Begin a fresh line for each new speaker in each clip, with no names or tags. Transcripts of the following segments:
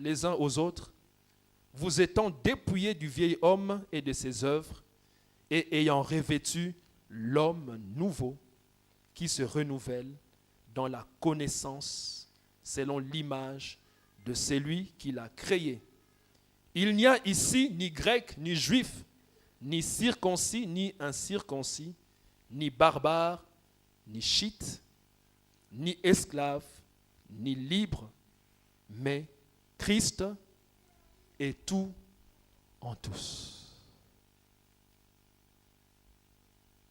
les uns aux autres, vous étant dépouillés du vieil homme et de ses œuvres, et ayant revêtu l'homme nouveau qui se renouvelle dans la connaissance selon l'image de celui qui l'a créé. Il n'y a ici ni grec, ni juif, ni circoncis, ni incirconcis, ni barbare, ni chite, ni esclave, ni libre, mais Christ est tout en tous.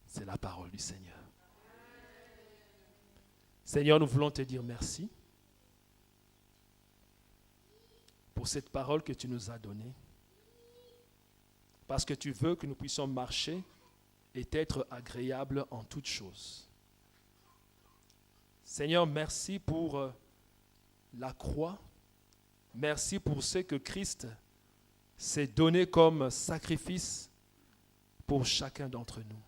C'est la parole du Seigneur. Seigneur, nous voulons te dire merci pour cette parole que tu nous as donnée, parce que tu veux que nous puissions marcher et être agréables en toutes choses. Seigneur, merci pour la croix. Merci pour ce que Christ s'est donné comme sacrifice pour chacun d'entre nous,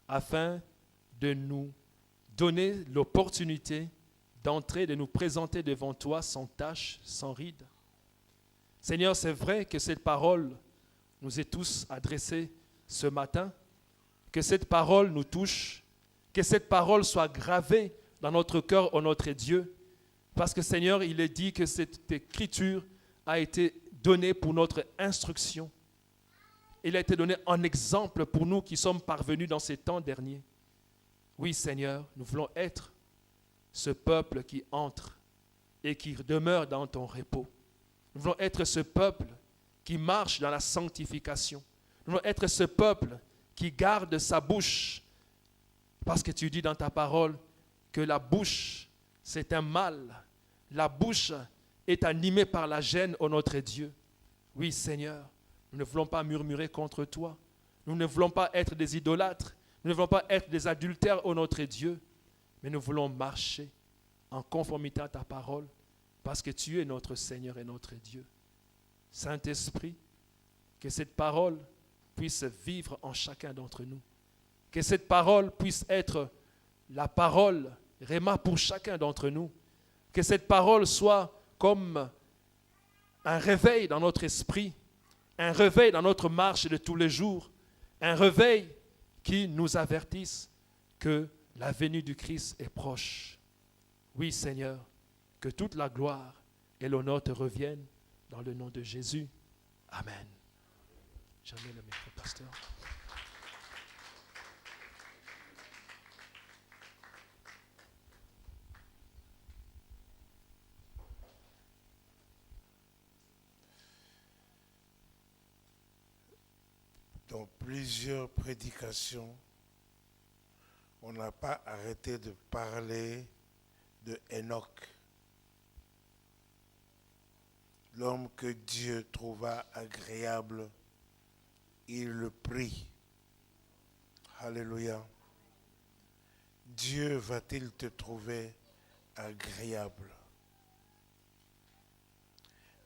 afin de nous donner l'opportunité d'entrer, de nous présenter devant toi sans tache, sans ride. Seigneur, c'est vrai que cette parole nous est tous adressée ce matin, que cette parole nous touche, que cette parole soit gravée dans notre cœur, ô notre Dieu, parce que Seigneur, il est dit que cette écriture a été donnée pour notre instruction. Il a été donné en exemple pour nous qui sommes parvenus dans ces temps derniers. Oui, Seigneur, nous voulons être ce peuple qui entre et qui demeure dans ton repos. Nous voulons être ce peuple qui marche dans la sanctification. Nous voulons être ce peuple qui garde sa bouche, parce que tu dis dans ta parole que la bouche, c'est un mal. La bouche est animée par la gêne, ô notre Dieu. Oui, Seigneur, nous ne voulons pas murmurer contre toi. Nous ne voulons pas être des idolâtres. Nous ne voulons pas être des adultères, ô notre Dieu. Mais nous voulons marcher en conformité à ta parole, parce que tu es notre Seigneur et notre Dieu. Saint-Esprit, que cette parole puisse vivre en chacun d'entre nous. Que cette parole puisse être la parole Réma pour chacun d'entre nous. Que cette parole soit comme un réveil dans notre esprit, un réveil dans notre marche de tous les jours, un réveil qui nous avertisse que la venue du Christ est proche. Oui, Seigneur, que toute la gloire et l'honneur te reviennent dans le nom de Jésus. Amen. Jamais le micro, pasteur.
Dans plusieurs prédications, on n'a pas arrêté de parler de Enoch, l'homme que Dieu trouva agréable, il le prie. Alléluia. Dieu va-t-il te trouver agréable?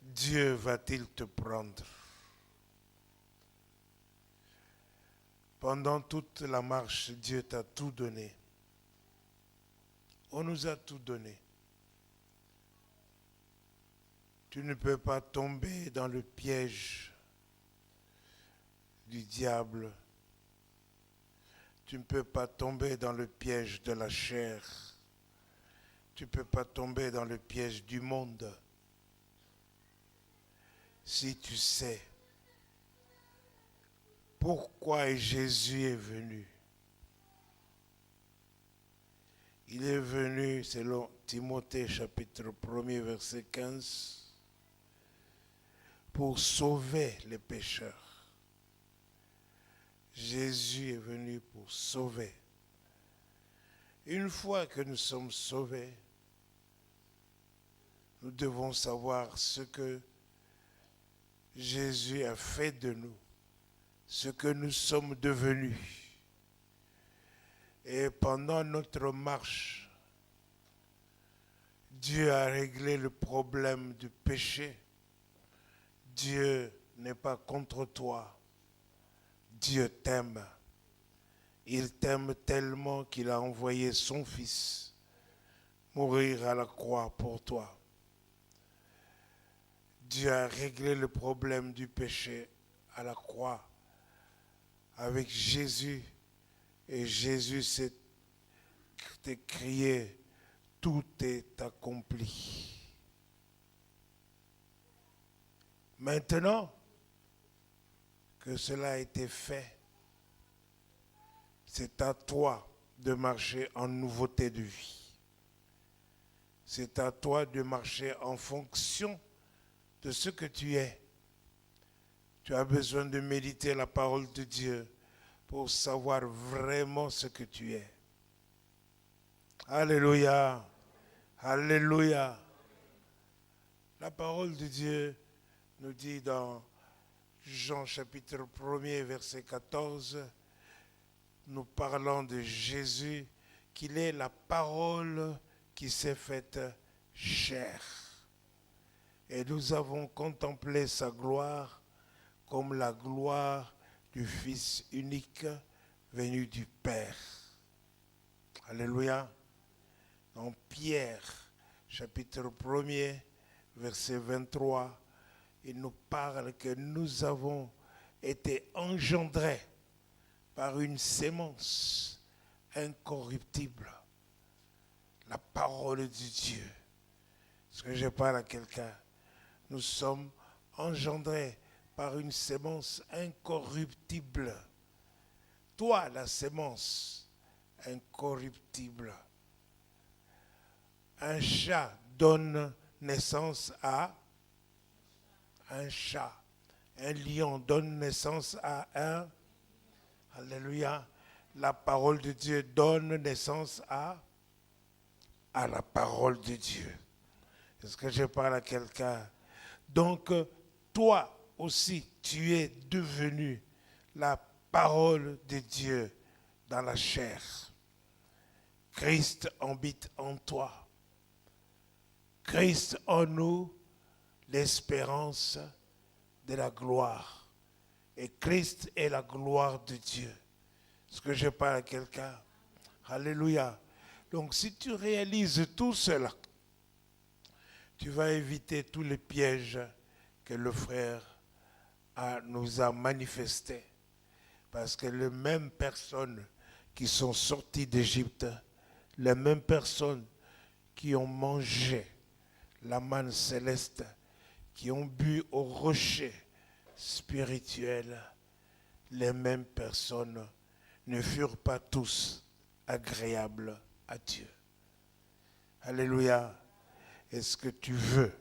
Dieu va-t-il te prendre? Pendant toute la marche, Dieu t'a tout donné. On nous a tout donné. Tu ne peux pas tomber dans le piège du diable. Tu ne peux pas tomber dans le piège de la chair. Tu ne peux pas tomber dans le piège du monde. Si tu sais pourquoi Jésus est venu. Il est venu, selon Timothée chapitre 1er verset 15, pour sauver les pécheurs. Jésus est venu pour sauver. Une fois que nous sommes sauvés, nous devons savoir ce que Jésus a fait de nous, ce que nous sommes devenus. Et pendant notre marche, Dieu a réglé le problème du péché. Dieu n'est pas contre toi. Dieu t'aime. Il t'aime tellement qu'il a envoyé son Fils mourir à la croix pour toi. Dieu a réglé le problème du péché à la croix avec Jésus. Et Jésus s'est crié, tout est accompli. Maintenant que cela a été fait, c'est à toi de marcher en nouveauté de vie. C'est à toi de marcher en fonction de ce que tu es. Tu as besoin de méditer la parole de Dieu pour savoir vraiment ce que tu es. Alléluia. Alléluia. La parole de Dieu nous dit dans Jean chapitre 1er, verset 14, nous parlons de Jésus, qu'il est la parole qui s'est faite chair. Et nous avons contemplé sa gloire comme la gloire du Fils unique venu du Père. Alléluia. Dans Pierre, chapitre 1er, verset 23, il nous parle que nous avons été engendrés par une sémence incorruptible, la parole de Dieu. Est-ce que je parle à quelqu'un? Nous sommes engendrés par une sémence incorruptible. Toi, la sémence incorruptible. Un chat donne naissance à un chat. Un lion donne naissance à un. Alléluia. La parole de Dieu donne naissance à la parole de Dieu. Est-ce que je parle à quelqu'un? Donc, toi aussi, tu es devenu la parole de Dieu dans la chair. Christ habite en toi. Christ en nous, l'espérance de la gloire. Et Christ est la gloire de Dieu. Est-ce que je parle à quelqu'un? Alléluia. Donc si tu réalises tout cela, tu vas éviter tous les pièges que le frère nous a manifestés. Parce que les mêmes personnes qui sont sorties d'Égypte, les mêmes personnes qui ont mangé la manne céleste, qui ont bu au rocher spirituel, les mêmes personnes ne furent pas tous agréables à Dieu. Alléluia. Est-ce que tu veux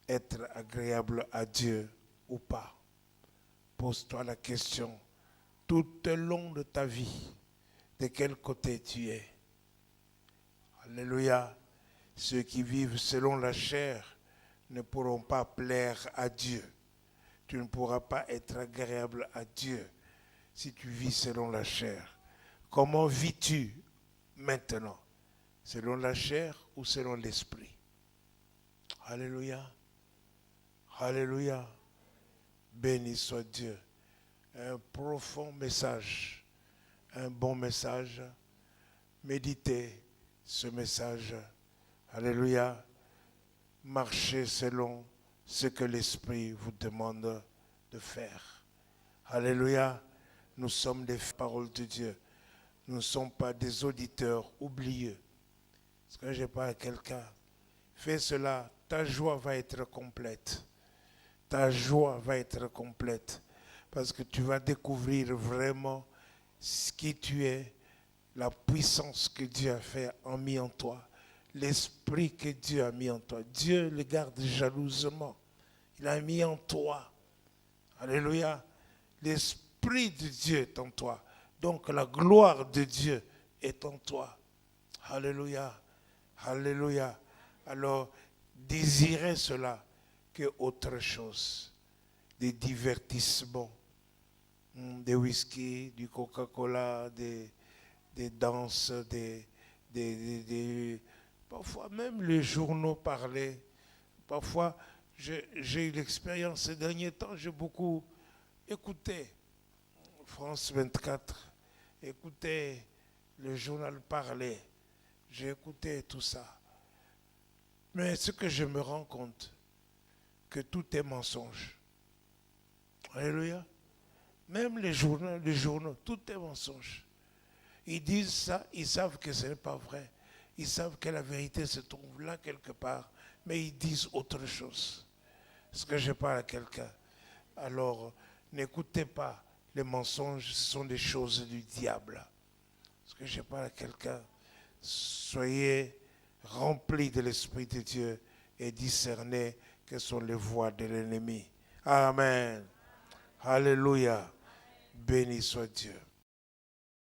être agréable à Dieu ou pas? Pose-toi la question tout au long de ta vie. De quel côté tu es? Alléluia. Ceux qui vivent selon la chair ne pourront pas plaire à Dieu. Tu ne pourras pas être agréable à Dieu si tu vis selon la chair. Comment vis-tu maintenant? Selon la chair ou selon l'esprit? Alléluia. Alléluia. Béni soit Dieu. Un profond message, un bon message. Méditez ce message. Alléluia. Marchez selon ce que l'Esprit vous demande de faire. Alléluia. Nous sommes des paroles de Dieu. Nous ne sommes pas des auditeurs oublieux. Est-ce que je parle à quelqu'un? Fais cela, ta joie va être complète. Ta joie va être complète. Parce que tu vas découvrir vraiment ce qui tu es, la puissance que Dieu a mis en toi, l'esprit que Dieu a mis en toi. Dieu le garde jalousement. Il a mis en toi. Alléluia. L'esprit de Dieu est en toi. Donc la gloire de Dieu est en toi. Alléluia. Alléluia. Alors, désirez cela que autre chose. Des divertissements, des whisky, du Coca-Cola, des danses, parfois même les journaux parlaient. Parfois, j'ai eu l'expérience ces derniers temps, j'ai beaucoup écouté France 24, écouté le journal parler, j'ai écouté tout ça. Mais ce que je me rends compte, que tout est mensonge. Alléluia. Même les journaux, tout est mensonge. Ils disent ça, ils savent que ce n'est pas vrai. Ils savent que la vérité se trouve là quelque part, mais ils disent autre chose. Est-ce que je parle à quelqu'un? Alors, n'écoutez pas les mensonges, ce sont des choses du diable. Est-ce que je parle à quelqu'un? Soyez remplis de l'Esprit de Dieu et discernez quelles sont les voies de l'ennemi. Amen. Alléluia. Béni soit Dieu.